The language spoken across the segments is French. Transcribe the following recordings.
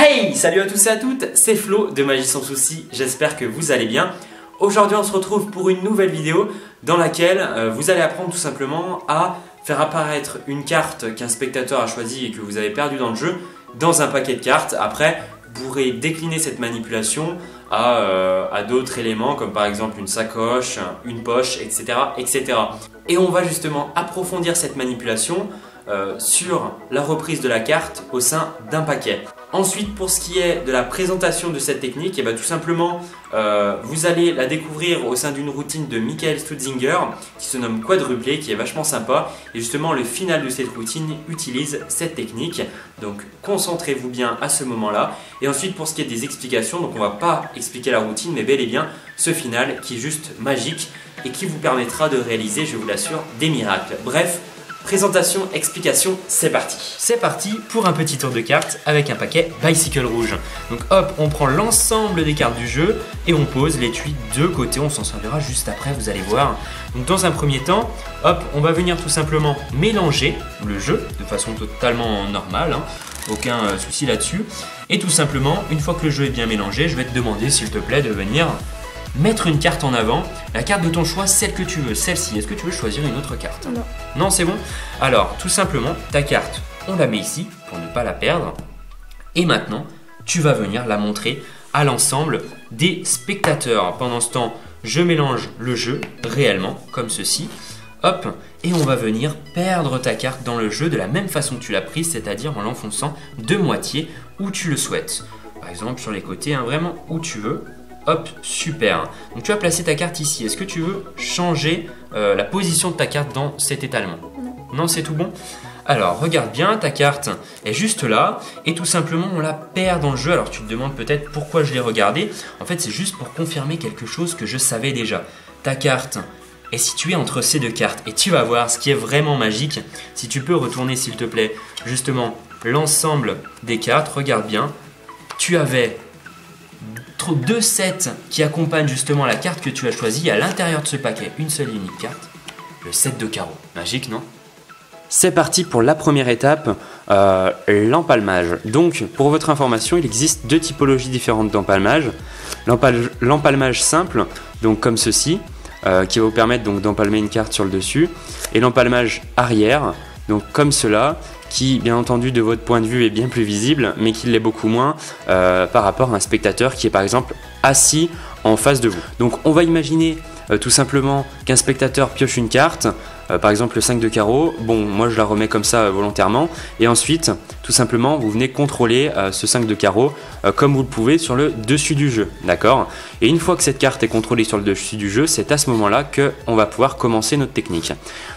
Hey, salut à tous et à toutes, c'est Flo de Magie sans souci, j'espère que vous allez bien. Aujourd'hui on se retrouve pour une nouvelle vidéo dans laquelle vous allez apprendre tout simplement à faire apparaître une carte qu'un spectateur a choisie et que vous avez perdue dans le jeu dans un paquet de cartes. Après, vous pourrez décliner cette manipulation à d'autres éléments comme par exemple une sacoche, une poche, etc., etc. Et on va justement approfondir cette manipulation sur la reprise de la carte au sein d'un paquet. Ensuite, pour ce qui est de la présentation de cette technique, et tout simplement, vous allez la découvrir au sein d'une routine de Michael Stutzinger qui se nomme quadruplé, qui est vachement sympa. Et justement, le final de cette routine utilise cette technique. Donc, concentrez-vous bien à ce moment-là. Et ensuite, pour ce qui est des explications, donc on ne va pas expliquer la routine, mais bel et bien ce final qui est juste magique et qui vous permettra de réaliser, je vous l'assure, des miracles. Bref. Présentation, explication, c'est parti. C'est parti pour un petit tour de cartes avec un paquet Bicycle rouge. Donc hop, on prend l'ensemble des cartes du jeu et on pose l'étui de côté, on s'en servira juste après, vous allez voir. Donc dans un premier temps, hop, on va venir tout simplement mélanger le jeu de façon totalement normale, aucun souci là-dessus. Et tout simplement, une fois que le jeu est bien mélangé, je vais te demander s'il te plaît de venir mettre une carte en avant, la carte de ton choix, celle que tu veux, celle-ci. Est-ce que tu veux choisir une autre carte? Non. Non, c'est bon? Alors, tout simplement, ta carte, on la met ici pour ne pas la perdre. Et maintenant, tu vas venir la montrer à l'ensemble des spectateurs. Pendant ce temps, je mélange le jeu réellement, comme ceci. Hop, et on va venir perdre ta carte dans le jeu de la même façon que tu l'as prise, c'est-à-dire en l'enfonçant de moitié où tu le souhaites. Par exemple, sur les côtés, vraiment où tu veux. Hop, super. Donc tu vas placer ta carte ici. Est-ce que tu veux changer la position de ta carte dans cet étalement? Non, c'est tout bon? Alors, regarde bien, ta carte est juste là et tout simplement on la perd dans le jeu. Alors tu te demandes peut-être pourquoi je l'ai regardée. En fait, c'est juste pour confirmer quelque chose que je savais déjà. Ta carte est située entre ces deux cartes et tu vas voir ce qui est vraiment magique. Si tu peux retourner s'il te plaît, justement, l'ensemble des cartes, regarde bien. Tu avais deux sets qui accompagnent justement la carte que tu as choisie. À l'intérieur de ce paquet, une seule et unique carte, le set de carreaux. Magique, non? C'est parti pour la première étape, l'empalmage. Donc, pour votre information, il existe deux typologies différentes d'empalmage. L'empalmage simple, donc comme ceci, qui va vous permettre donc d'empalmer une carte sur le dessus, et l'empalmage arrière, donc comme cela, qui bien entendu de votre point de vue est bien plus visible, mais qui l'est beaucoup moins par rapport à un spectateur qui est par exemple assis en face de vous. Donc on va imaginer tout simplement qu'un spectateur pioche une carte, par exemple le 5 de carreau. Bon, moi je la remets comme ça volontairement, et ensuite tout simplement vous venez contrôler ce 5 de carreau comme vous le pouvez sur le dessus du jeu, d'accord? Et une fois que cette carte est contrôlée sur le dessus du jeu, c'est à ce moment-là qu'on va pouvoir commencer notre technique.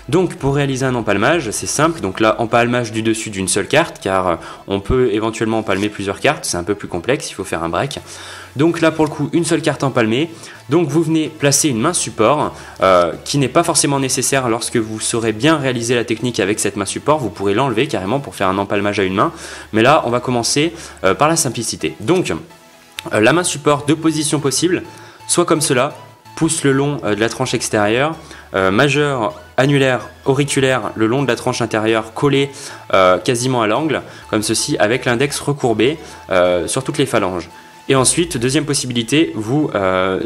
Donc pour réaliser un empalmage, c'est simple. Donc là, empalmage du dessus d'une seule carte, car on peut éventuellement empalmer plusieurs cartes, c'est un peu plus complexe, il faut faire un break. Donc là pour le coup, une seule carte empalmée. Donc vous venez placer une main support qui n'est pas forcément nécessaire lorsque vous saurez bien réaliser la technique avec cette main support. Vous pourrez l'enlever carrément pour faire un empalmage à une main. Mais là, on va commencer par la simplicité. Donc la main support, deux positions possibles, soit comme cela, pouce le long de la tranche extérieure, majeur, annulaire, auriculaire le long de la tranche intérieure, collé quasiment à l'angle, comme ceci, avec l'index recourbé sur toutes les phalanges. Et ensuite, deuxième possibilité, vous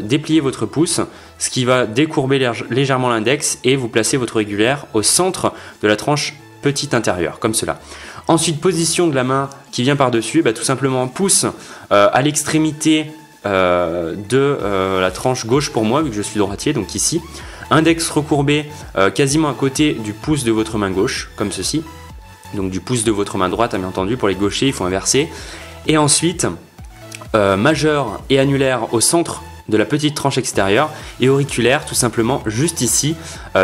dépliez votre pouce, ce qui va décourber légèrement l'index, et vous placez votre auriculaire au centre de la tranche petite intérieure, comme cela. Ensuite, position de la main qui vient par-dessus, tout simplement pouce à l'extrémité de la tranche gauche pour moi, vu que je suis droitier, donc ici. Index recourbé quasiment à côté du pouce de votre main gauche, comme ceci. Donc du pouce de votre main droite, bien entendu, pour les gauchers, il faut inverser. Et ensuite, majeur et annulaire au centre de la petite tranche extérieure, et auriculaire tout simplement juste ici.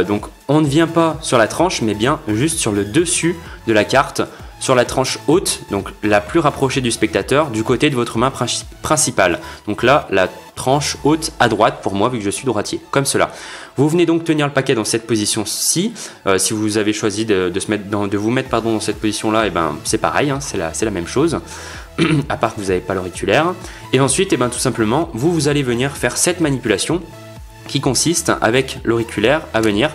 Donc on ne vient pas sur la tranche, mais bien juste sur le dessus de la carte, sur la tranche haute, donc la plus rapprochée du spectateur, du côté de votre main principale. Donc là, la tranche haute à droite pour moi, vu que je suis droitier, comme cela. Vous venez donc tenir le paquet dans cette position-ci. Si vous avez choisi de vous mettre dans cette position-là, c'est pareil, c'est la même chose. À part que vous n'avez pas l'auriculaire. Et ensuite, tout simplement, vous allez venir faire cette manipulation qui consiste, avec l'auriculaire, à venir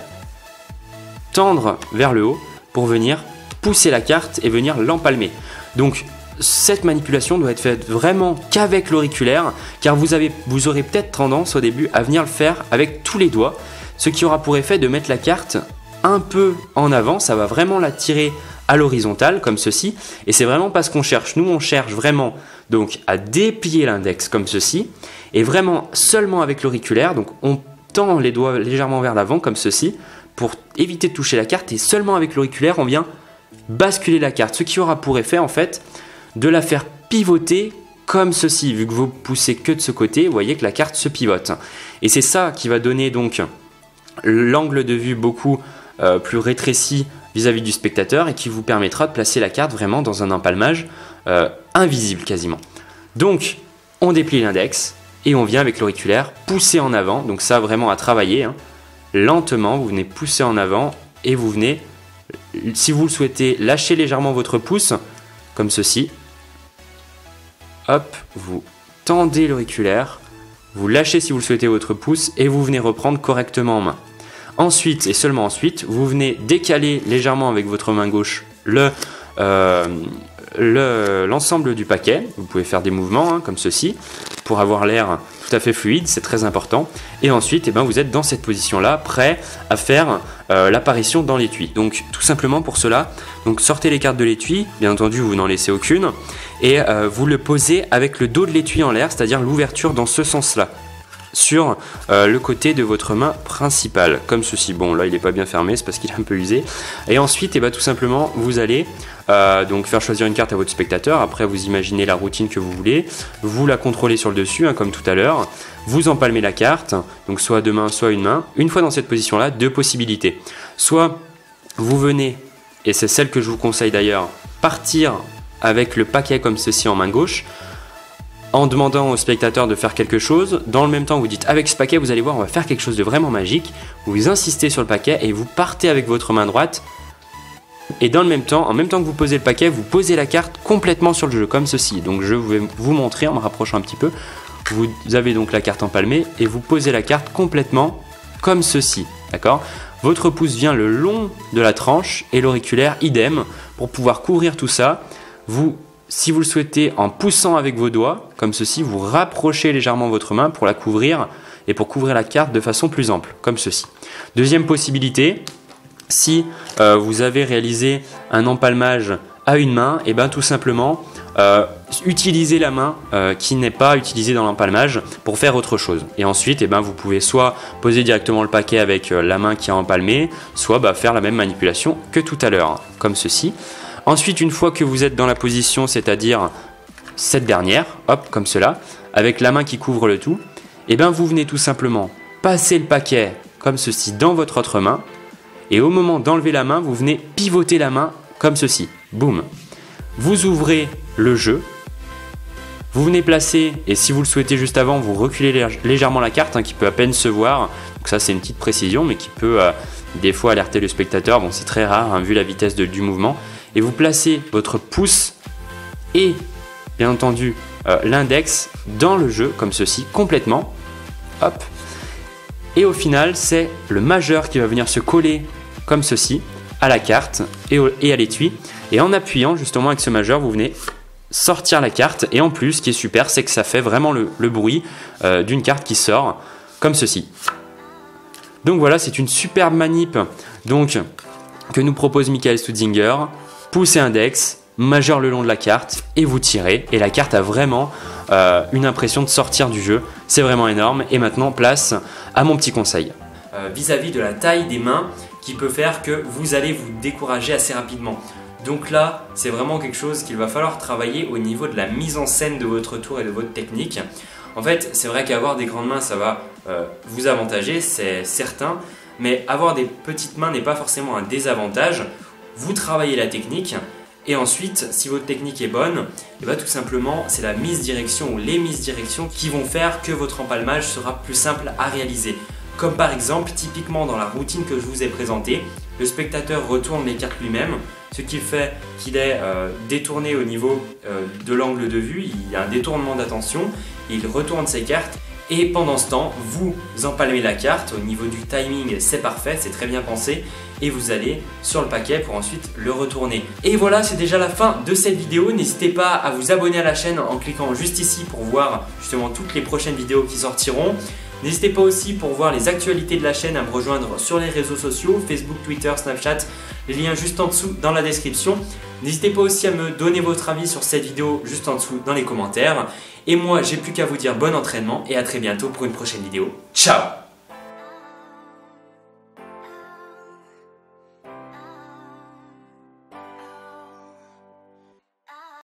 tendre vers le haut pour venir pousser la carte et venir l'empalmer. Donc cette manipulation doit être faite vraiment qu'avec l'auriculaire, car vous aurez peut-être tendance au début à venir le faire avec tous les doigts, ce qui aura pour effet de mettre la carte un peu en avant. Ça va vraiment la tirer à l'horizontale comme ceci, et c'est vraiment pas ce qu'on cherche. Nous on cherche vraiment donc à déplier l'index comme ceci, et vraiment seulement avec l'auriculaire. Donc on tend les doigts légèrement vers l'avant comme ceci pour éviter de toucher la carte, et seulement avec l'auriculaire on vient basculer la carte, ce qui aura pour effet en fait de la faire pivoter comme ceci. Vu que vous poussez que de ce côté, vous voyez que la carte se pivote, et c'est ça qui va donner donc l'angle de vue beaucoup plus rétréci vis-à-vis du spectateur, et qui vous permettra de placer la carte vraiment dans un empalmage invisible quasiment. Donc on déplie l'index et on vient avec l'auriculaire pousser en avant, donc ça vraiment à travailler, hein. Lentement vous venez pousser en avant, et vous venez, si vous le souhaitez, lâcher légèrement votre pouce comme ceci. Hop, vous tendez l'auriculaire, vous lâchez si vous le souhaitez votre pouce, et vous venez reprendre correctement en main. Ensuite, et seulement ensuite, vous venez décaler légèrement avec votre main gauche l'ensemble du paquet. Vous pouvez faire des mouvements hein, comme ceci pour avoir l'air tout à fait fluide, c'est très important. Et ensuite, vous êtes dans cette position-là, prêt à faire l'apparition dans l'étui. Donc tout simplement pour cela, donc sortez les cartes de l'étui, bien entendu vous n'en laissez aucune, et vous le posez avec le dos de l'étui en l'air, c'est-à-dire l'ouverture dans ce sens-là, sur le côté de votre main principale, comme ceci. Bon, là il n'est pas bien fermé, c'est parce qu'il est un peu usé. Et ensuite, tout simplement, vous allez donc faire choisir une carte à votre spectateur. Après, vous imaginez la routine que vous voulez, vous la contrôlez sur le dessus, hein, comme tout à l'heure. Vous empalmez la carte, donc soit deux mains, soit une main. Une fois dans cette position-là, deux possibilités. Soit vous venez, et c'est celle que je vous conseille d'ailleurs, partir avec le paquet comme ceci en main gauche, en demandant au spectateur de faire quelque chose. Dans le même temps, vous dites avec ce paquet, vous allez voir, on va faire quelque chose de vraiment magique. Vous insistez sur le paquet et vous partez avec votre main droite. Et dans le même temps, en même temps que vous posez le paquet, vous posez la carte complètement sur le jeu, comme ceci. Donc je vais vous montrer en me rapprochant un petit peu. Vous avez donc la carte empalmée et vous posez la carte complètement comme ceci. D'accord ? Votre pouce vient le long de la tranche et l'auriculaire idem pour pouvoir couvrir tout ça. Si vous le souhaitez, en poussant avec vos doigts, comme ceci, vous rapprochez légèrement votre main pour la couvrir et pour couvrir la carte de façon plus ample, comme ceci. Deuxième possibilité, si vous avez réalisé un empalmage à une main, tout simplement, utilisez la main qui n'est pas utilisée dans l'empalmage pour faire autre chose. Et ensuite, vous pouvez soit poser directement le paquet avec la main qui a empalmé, soit faire la même manipulation que tout à l'heure, comme ceci. Ensuite, une fois que vous êtes dans la position, c'est-à-dire cette dernière, hop, comme cela, avec la main qui couvre le tout, vous venez tout simplement passer le paquet comme ceci dans votre autre main, et au moment d'enlever la main, vous venez pivoter la main comme ceci. Boum. Vous ouvrez le jeu, vous venez placer, et si vous le souhaitez juste avant, vous reculez légèrement la carte, qui peut à peine se voir. Donc ça, c'est une petite précision, mais qui peut des fois alerter le spectateur. Bon, c'est très rare, vu la vitesse du mouvement. Et vous placez votre pouce et bien entendu l'index dans le jeu comme ceci complètement. Hop. Et au final, c'est le majeur qui va venir se coller comme ceci à la carte et à l'étui. Et en appuyant justement avec ce majeur, vous venez sortir la carte. Et en plus, ce qui est super, c'est que ça fait vraiment le bruit d'une carte qui sort comme ceci. Donc voilà, c'est une superbe manip donc, que nous propose Michael Stutzinger. Poussez index, majeur le long de la carte et vous tirez. Et la carte a vraiment une impression de sortir du jeu. C'est vraiment énorme. Et maintenant, place à mon petit conseil. Vis-à-vis de la taille des mains qui peut faire que vous allez vous décourager assez rapidement. Donc là, c'est vraiment quelque chose qu'il va falloir travailler au niveau de la mise en scène de votre tour et de votre technique. En fait, c'est vrai qu'avoir des grandes mains, ça va vous avantager, c'est certain. Mais avoir des petites mains n'est pas forcément un désavantage. Vous travaillez la technique et ensuite, si votre technique est bonne, tout simplement, c'est la mise direction ou les mises direction qui vont faire que votre empalmage sera plus simple à réaliser. Comme par exemple, typiquement dans la routine que je vous ai présentée, le spectateur retourne les cartes lui-même, ce qui fait qu'il est détourné au niveau de l'angle de vue, il y a un détournement d'attention, il retourne ses cartes Et pendant ce temps, vous empalmez la carte, au niveau du timing c'est parfait, c'est très bien pensé, et vous allez sur le paquet pour ensuite le retourner. Et voilà, c'est déjà la fin de cette vidéo. N'hésitez pas à vous abonner à la chaîne en cliquant juste ici pour voir justement toutes les prochaines vidéos qui sortiront. N'hésitez pas aussi pour voir les actualités de la chaîne à me rejoindre sur les réseaux sociaux, Facebook, Twitter, Snapchat, les liens juste en dessous dans la description. N'hésitez pas aussi à me donner votre avis sur cette vidéo juste en dessous dans les commentaires. Et moi, j'ai plus qu'à vous dire bon entraînement et à très bientôt pour une prochaine vidéo. Ciao!